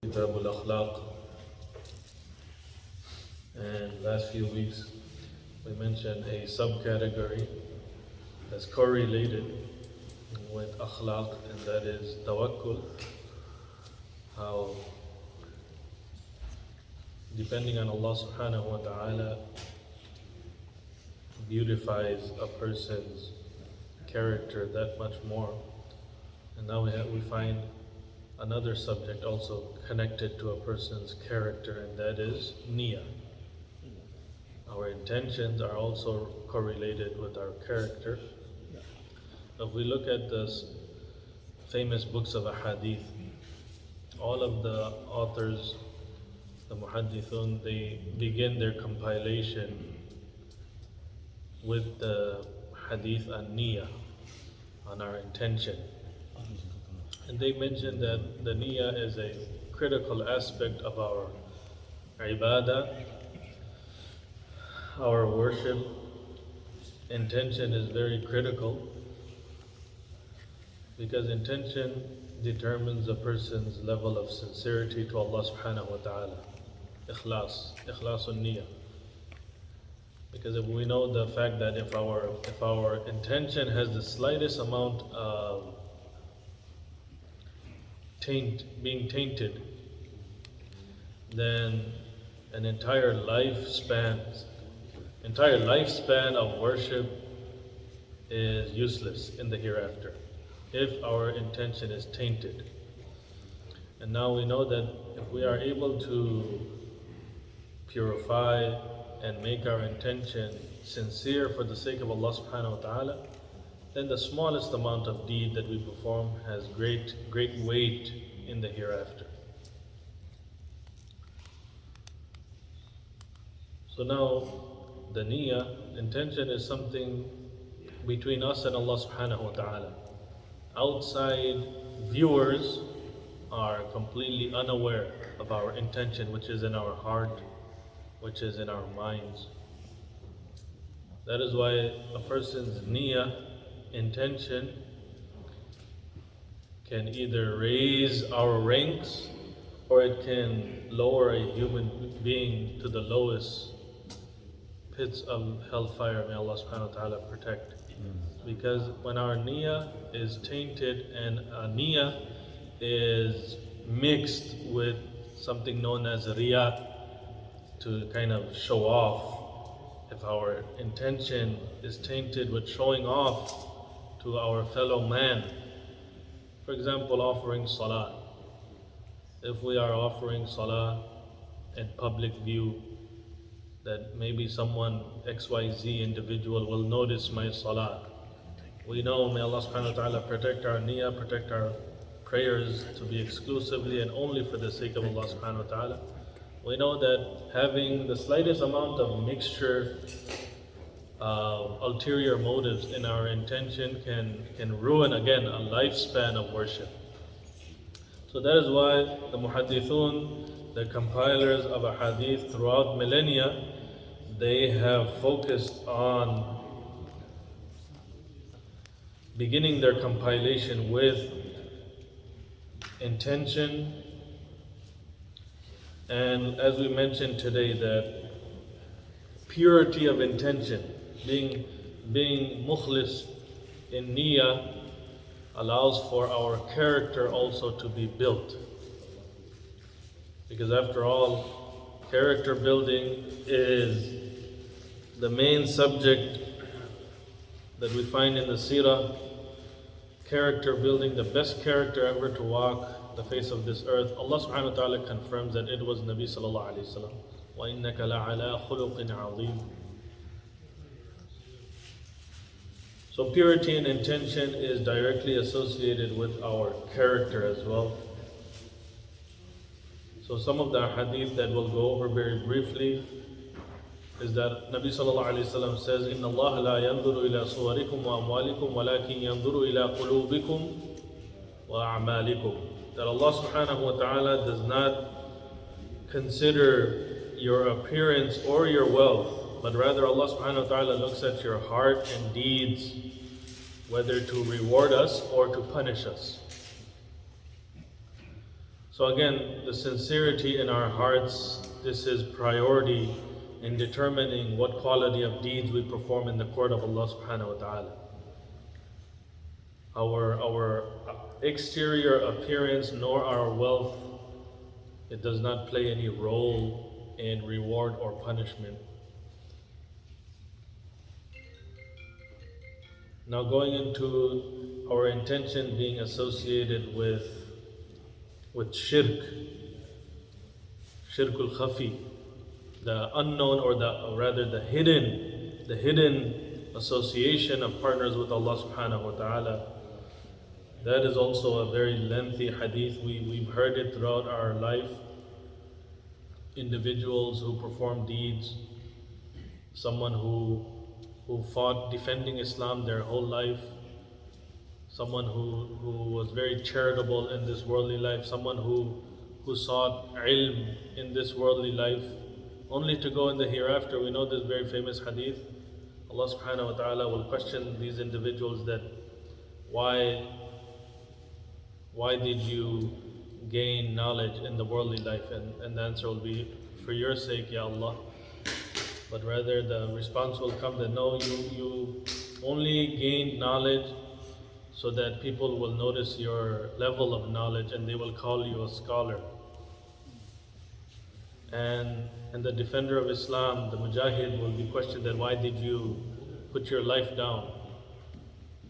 Kitab al-Akhlaq, and last few weeks we mentioned a subcategory that's correlated with akhlaq, and that is tawakkul. How, depending on Allah subhanahu wa ta'ala, beautifies a person's character that much more. And now we find another subject also connected to a person's character, and that is niyyah. Our intentions are also correlated with our character. If we look at the famous books of hadith, all of the authors, the muhaddithun, they begin their compilation with the hadith on niyyah, on our intention. And they mentioned that the niyyah is a critical aspect of our ibadah, our worship. Intention is very critical because intention determines a person's level of sincerity to Allah subhanahu wa ta'ala. Ikhlasun niyyah. Because if we know the fact that if our intention has the slightest amount of being tainted, then an entire lifespan of worship is useless in the hereafter if our intention is tainted. And now we know that if we are able to purify and make our intention sincere for the sake of Allah subhanahu wa ta'ala, then the smallest amount of deed that we perform has great weight in the hereafter. So now the niyyah, intention, is something between us and Allah subhanahu wa ta'ala. Outside viewers are completely unaware of our intention, which is in our heart, which is in our minds. That is why a person's niyyah, intention, can either raise our ranks or it can lower a human being to the lowest pits of hellfire. May Allah subhanahu wa ta'ala protect. Because when our niyyah is tainted and a niyyah is mixed with something known as riyah, to kind of show off, if our intention is tainted with showing off to our fellow man, for example, offering salah. If we are offering salah in public view, that maybe someone, XYZ individual, will notice my salah. We know, may Allah subhanahu wa ta'ala protect our niyyah, protect our prayers to be exclusively and only for the sake of Allah subhanahu wa ta'ala. We know that having the slightest amount of mixture, ulterior motives in our intention can ruin again a lifespan of worship. So that is why the muhaddithun, the compilers of a hadith throughout millennia, they have focused on beginning their compilation with intention. And as we mentioned today, that purity of intention, being mukhlis in niyyah, allows for our character also to be built. Because after all, character building is the main subject that we find in the seerah. Character building, the best character ever to walk the face of this earth. Allah subhanahu wa ta'ala confirms that it was Nabi sallallahu alayhi wa sallam. وَإِنَّكَ لَعَلَىٰ خُلُقٍ عَظِيمٍ. So purity and intention is directly associated with our character as well. So some of the hadith that we'll go over very briefly is that Nabi sallallahu alayhi wa sallam says, إِنَّ اللَّهَ لَا يَنْظُرُ إِلَىٰ صُوَرِكُمْ وَأَمْوَالِكُمْ وَلَكِنْ يَنْظُرُ إِلَىٰ قُلُوبِكُمْ وَأَعْمَالِكُمْ. That Allah subhanahu wa ta'ala does not consider your appearance or your wealth, but rather Allah subhanahu wa ta'ala looks at your heart and deeds, whether to reward us or to punish us. So again, the sincerity in our hearts, this is priority in determining what quality of deeds we perform in the court of Allah subhanahu wa ta'ala. Our exterior appearance nor our wealth, it does not play any role in reward or punishment. Now going into our intention being associated with shirkul khafi, the unknown, or the hidden association of partners with Allah subhanahu wa ta'ala. That is also a very lengthy hadith. We've heard it throughout our life. Individuals who perform deeds, someone who fought defending Islam their whole life, someone who was very charitable in this worldly life, someone who sought ilm in this worldly life, only to go in the hereafter. We know this very famous hadith. Allah subhanahu wa ta'ala will question these individuals that why did you gain knowledge in the worldly life? And the answer will be, for your sake, Ya Allah. But rather the response will come that no, you only gained knowledge so that people will notice your level of knowledge and they will call you a scholar. And the defender of Islam, the mujahid, will be questioned that why did you put your life down?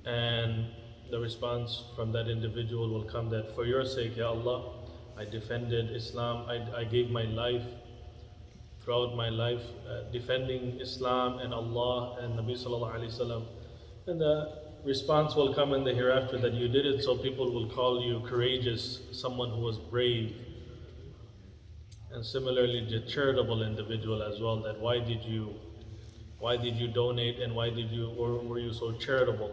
And the response from that individual will come that for your sake, Ya Allah, I defended Islam, I gave my life, throughout my life, defending Islam and Allah and Nabi Sallallahu Alaihi Wasallam. And the response will come in the hereafter that you did it so people will call you courageous, someone who was brave. And similarly, the charitable individual as well, that why did you donate and why were you so charitable?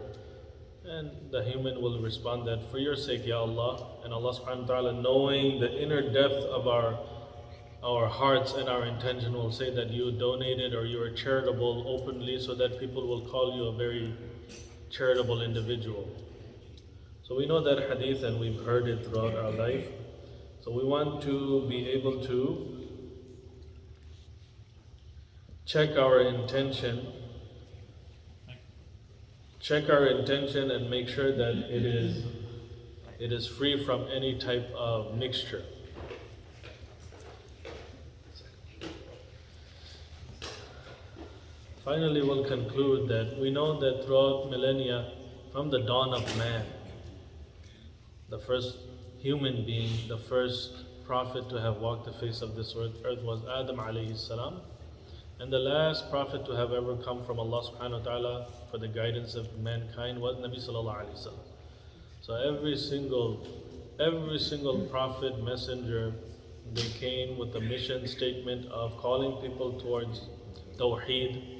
And the human will respond that for your sake, Ya Allah. And Allah subhanahu wa ta'ala, knowing the inner depth of our hearts and our intention, will say that you donated or you were charitable openly so that people will call you a very charitable individual. So we know that hadith and we've heard it throughout our life. So we want to be able to check our intention and make sure that it is free from any type of mixture. Finally, we'll conclude that we know that throughout millennia, from the dawn of man, the first human being, the first prophet to have walked the face of this earth was Adam alayhi salam. And the last prophet to have ever come from Allah subhanahu wa ta'ala for the guidance of mankind was Nabi sallallahu alayhi wasallam. So every single prophet, messenger, they came with the mission statement of calling people towards Tawheed,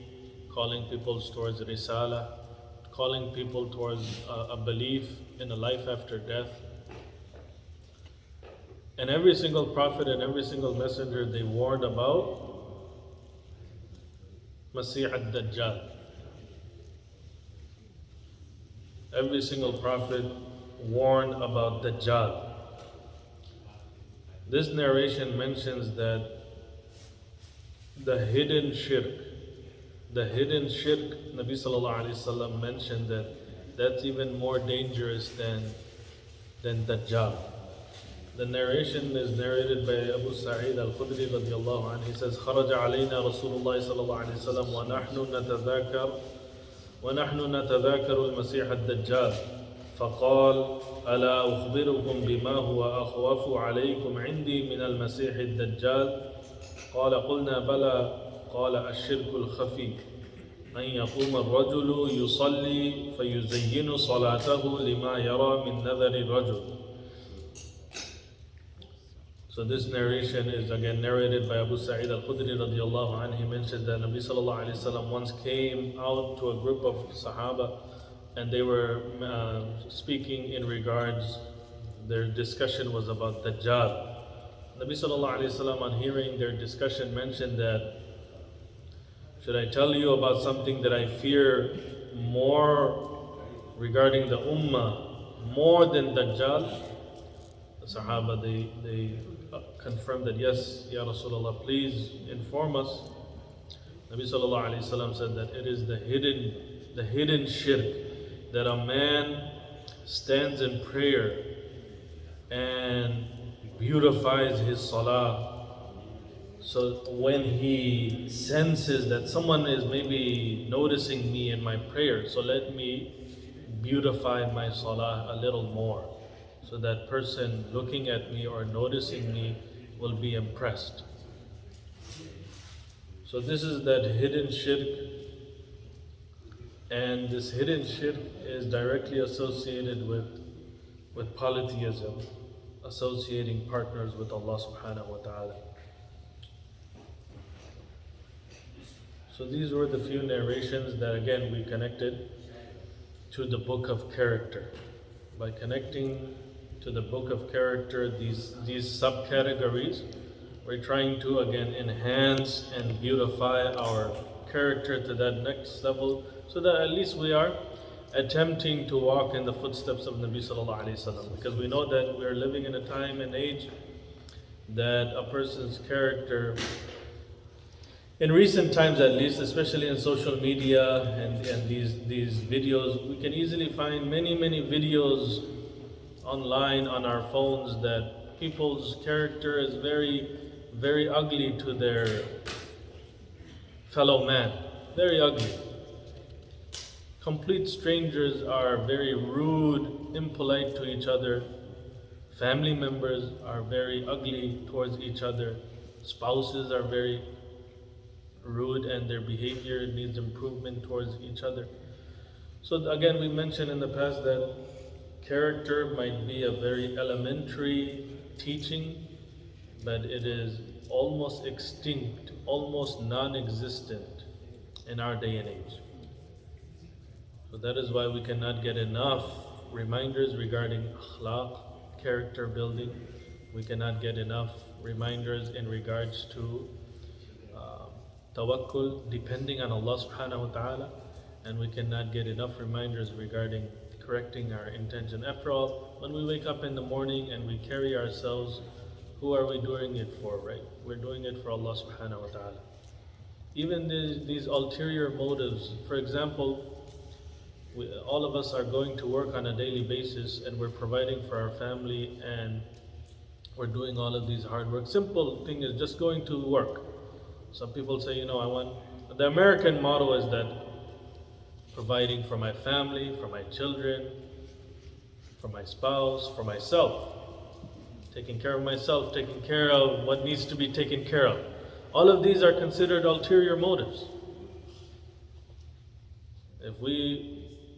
calling people towards Risala, calling people towards a belief in a life after death. And every single prophet and every single messenger, they warned about Masih ad-Dajjal. Every single prophet warned about Dajjal. This narration mentions that the hidden shirk, Nabi Sallallahu Alaihi Wasallam mentioned that that's even more dangerous than Dajjal. The narration is narrated by Abu Sa'id al-Khudri radiyallahu anhu. He says, خرج علينا رسول الله صلى الله عليه وسلم ونحن نتذاكر المسيح الدجال فقال ألا أخبركم بما هو أخوف عليكم عندي من المسيح الدجال قال قلنا بلى قال الشرك الخفي أن يقوم الرجل يصلي فيزين صلاته لما يرى من نذر الرجل. So this narration is again narrated by Abu Sa'id al-Khudri radiyallahu anhu. He mentioned that Nabi sallallahu alayhi wasallam once came out to a group of Sahaba and they were speaking in regards, their discussion was about Dajjal. Nabi sallallahu alayhi wasallam, on hearing their discussion, mentioned that, should I tell you about something that I fear more regarding the ummah, more than Dajjal? The Sahaba, they confirmed that, yes, Ya Rasulullah, please inform us. Nabi Sallallahu Alaihi Wasallam said that it is the hidden shirk, that a man stands in prayer and beautifies his salah. So when he senses that someone is maybe noticing me in my prayer, so let me beautify my salah a little more, so that person looking at me or noticing me will be impressed. So this is that hidden shirk, and this hidden shirk is directly associated with polytheism, associating partners with Allah subhanahu wa ta'ala. So these were the few narrations that again we connected to the book of character. By connecting to the book of character, these subcategories, we're trying to again enhance and beautify our character to that next level, so that at least we are attempting to walk in the footsteps of Nabi Sallallahu Alaihi Wasallam. Because we know that we are living in a time and age that a person's character, in recent times at least, especially in social media and these videos, we can easily find many videos online on our phones that people's character is very ugly to their fellow man. Very ugly. Complete strangers are very rude, impolite to each other. Family members are very ugly towards each other. Spouses are very rude and their behavior needs improvement towards each other. So again, we mentioned in the past that character might be a very elementary teaching, but it is almost extinct, almost non-existent in our day and age. So that is why we cannot get enough reminders regarding akhlaq, character building. We cannot get enough reminders in regards to tawakkul, depending on Allah subhanahu wa ta'ala, and we cannot get enough reminders regarding correcting our intention. After all, when we wake up in the morning and we carry ourselves, who are we doing it for, right? We're doing it for Allah subhanahu wa ta'ala. Even these ulterior motives, for example, all of us are going to work on a daily basis and we're providing for our family and we're doing all of these hard work. Simple thing is just going to work. Some people say, the American motto is that providing for my family, for my children, for my spouse, for myself. Taking care of myself, taking care of what needs to be taken care of. All of these are considered ulterior motives. If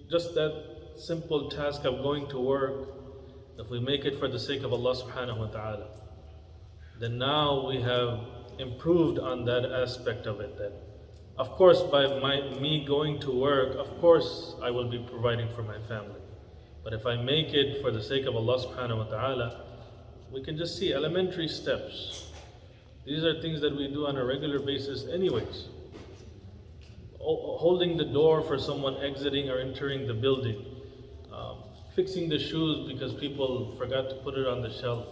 just that simple task of going to work, if we make it for the sake of Allah subhanahu wa ta'ala, then now we have improved on that aspect of it. That, of course, by me going to work, of course I will be providing for my family. But if I make it for the sake of Allah subhanahu wa ta'ala, we can just see elementary steps. These are things that we do on a regular basis anyways. Holding the door for someone exiting or entering the building, fixing the shoes because people forgot to put it on the shelf,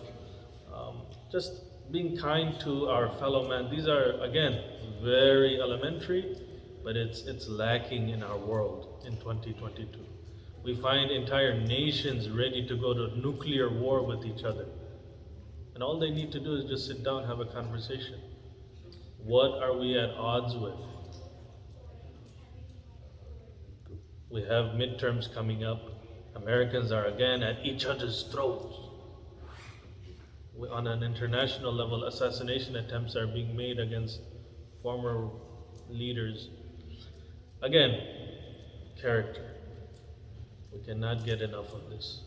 just being kind to our fellow man. These are, again, very elementary, but it's lacking in our world in 2022. We find entire nations ready to go to nuclear war with each other. And all they need to do is just sit down, have a conversation. What are we at odds with? We have midterms coming up. Americans are again at each other's throats. On an international level, assassination attempts are being made against former leaders. Again, character. We cannot get enough of this.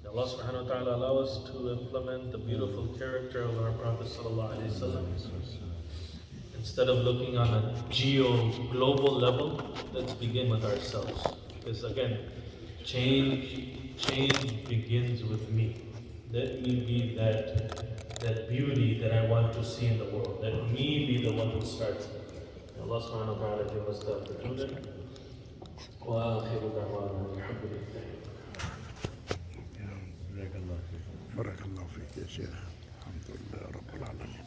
May Allah subhanahu wa ta'ala allow us to implement the beautiful character of our Prophet sallallahu alaihi wasallam. Instead of looking on a global level, let's begin with ourselves. Because again, change begins with me. Let me be that beauty that I want to see in the world. Let me be the one who starts it. May Allah subhanahu wa ta'ala give us the opportunity. وآخر دعوانا الحمد لله. بارك الله فيك يا شيخ. الحمد لله رب العالمين.